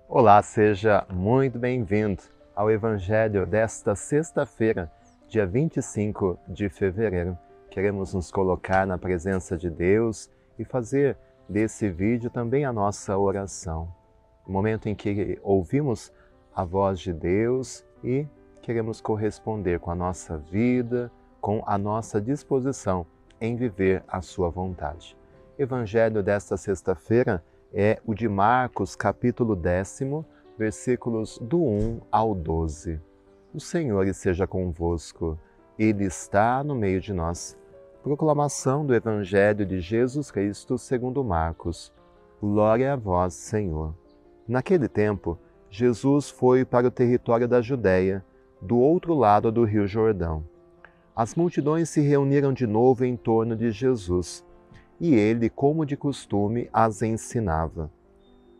Olá, seja muito bem-vindo ao Evangelho desta sexta-feira, dia 25 de fevereiro. Queremos nos colocar na presença de Deus e fazer desse vídeo também a nossa oração. O momento em que ouvimos a voz de Deus e queremos corresponder com a nossa vida, com a nossa disposição em viver a sua vontade. O Evangelho desta sexta-feira é o de Marcos, capítulo 10, versículos do 1 ao 12. O Senhor esteja convosco, Ele está no meio de nós. Proclamação do Evangelho de Jesus Cristo segundo Marcos. Glória a vós, Senhor. Naquele tempo, Jesus foi para o território da Judéia, do outro lado do rio Jordão. As multidões se reuniram de novo em torno de Jesus, e ele, como de costume, as ensinava.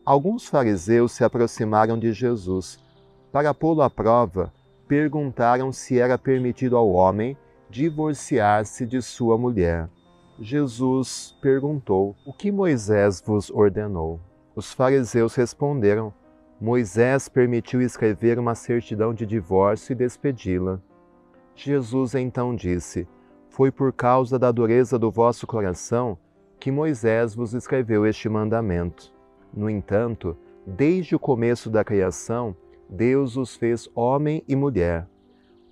Alguns fariseus se aproximaram de Jesus. Para pô-lo à prova, perguntaram se era permitido ao homem divorciar-se de sua mulher. Jesus perguntou: "O que Moisés vos ordenou?" Os fariseus responderam: "Moisés permitiu escrever uma certidão de divórcio e despedi-la." Jesus então disse: "Foi por causa da dureza do vosso coração que Moisés vos escreveu este mandamento. No entanto, desde o começo da criação, Deus os fez homem e mulher.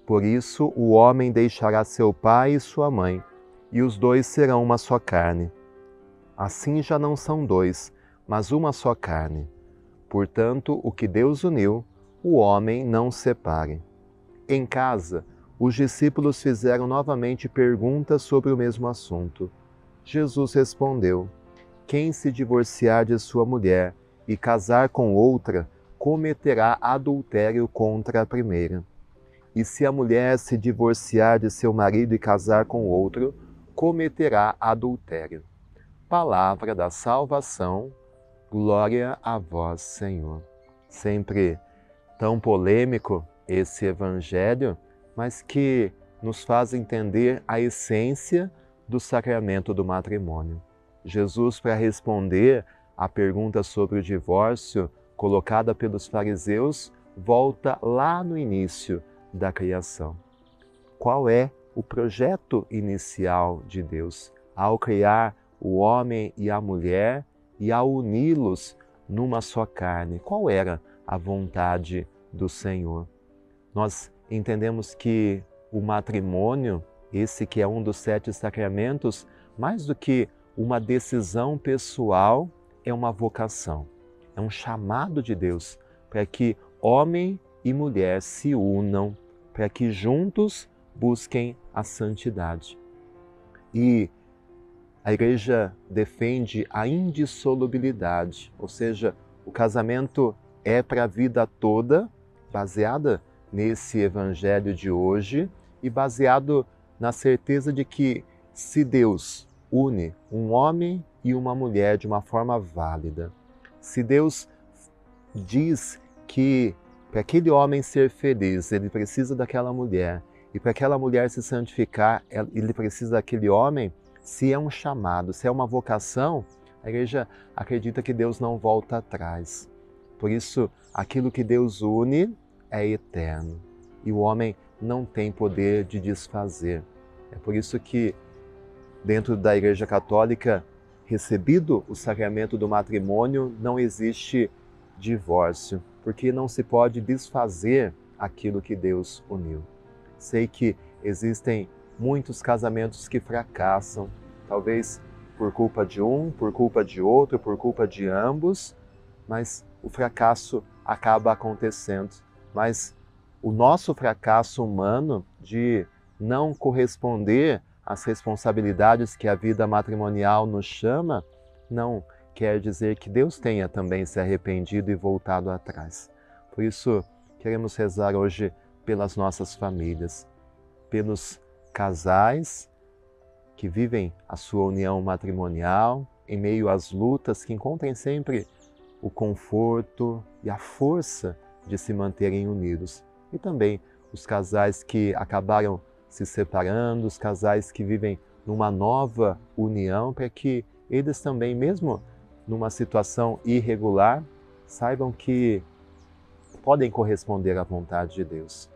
Por isso, o homem deixará seu pai e sua mãe, e os dois serão uma só carne. Assim já não são dois, mas uma só carne. Portanto, o que Deus uniu, o homem não separe." Em casa, os discípulos fizeram novamente perguntas sobre o mesmo assunto. Jesus respondeu: "Quem se divorciar de sua mulher e casar com outra, cometerá adultério contra a primeira. E se a mulher se divorciar de seu marido e casar com outro, cometerá adultério." Palavra da salvação, glória a vós, Senhor. Sempre tão polêmico esse evangelho, mas que nos faz entender a essência do sacramento do matrimônio. Jesus, para responder à pergunta sobre o divórcio colocada pelos fariseus, volta lá no início da criação. Qual é o projeto inicial de Deus ao criar o homem e a mulher e ao uni-los numa só carne? Qual era a vontade do Senhor? Nós entendemos que o matrimônio, esse que é um dos 7 sacramentos, mais do que uma decisão pessoal, é uma vocação, é um chamado de Deus para que homem e mulher se unam, para que juntos busquem a santidade. E a Igreja defende a indissolubilidade, ou seja, o casamento é para a vida toda, baseada nesse Evangelho de hoje e baseado na certeza de que se Deus une um homem e uma mulher de uma forma válida, se Deus diz que para aquele homem ser feliz, ele precisa daquela mulher, e para aquela mulher se santificar, ele precisa daquele homem, se é um chamado, se é uma vocação, a Igreja acredita que Deus não volta atrás. Por isso, aquilo que Deus une é eterno, e o homem não tem poder de desfazer. É por isso que, dentro da Igreja Católica, recebido o sacramento do matrimônio, não existe divórcio, porque não se pode desfazer aquilo que Deus uniu. Sei que existem muitos casamentos que fracassam, talvez por culpa de um, por culpa de outro, por culpa de ambos, mas o fracasso acaba acontecendo. Mas o nosso fracasso humano de não corresponder às responsabilidades que a vida matrimonial nos chama, não quer dizer que Deus tenha também se arrependido e voltado atrás. Por isso, queremos rezar hoje pelas nossas famílias, pelos casais que vivem a sua união matrimonial, em meio às lutas, que encontrem sempre o conforto e a força de se manterem unidos. E também os casais que acabaram se separando, os casais que vivem numa nova união, para que eles também, mesmo numa situação irregular, saibam que podem corresponder à vontade de Deus.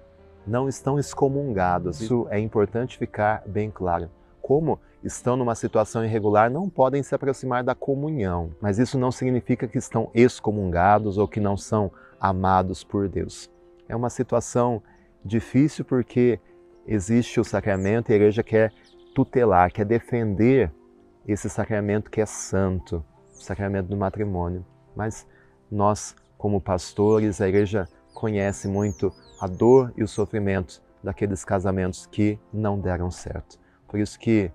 Não estão excomungados, isso é importante ficar bem claro. Como estão numa situação irregular, não podem se aproximar da comunhão, mas isso não significa que estão excomungados ou que não são amados por Deus. É uma situação difícil porque existe o sacramento e a igreja quer tutelar, quer defender esse sacramento que é santo, o sacramento do matrimônio. Mas nós, como pastores, a igreja conhece muito a dor e o sofrimento daqueles casamentos que não deram certo. Por isso que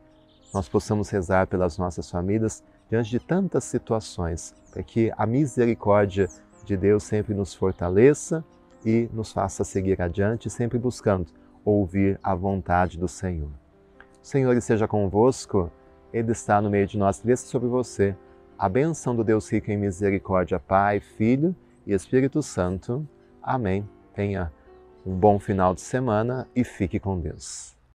nós possamos rezar pelas nossas famílias diante de tantas situações, para que a misericórdia de Deus sempre nos fortaleça e nos faça seguir adiante, sempre buscando ouvir a vontade do Senhor. O Senhor esteja convosco, Ele está no meio de nós, desça sobre você a bênção do Deus rico em misericórdia, Pai, Filho e Espírito Santo. Amém. Tenha um bom final de semana e fique com Deus.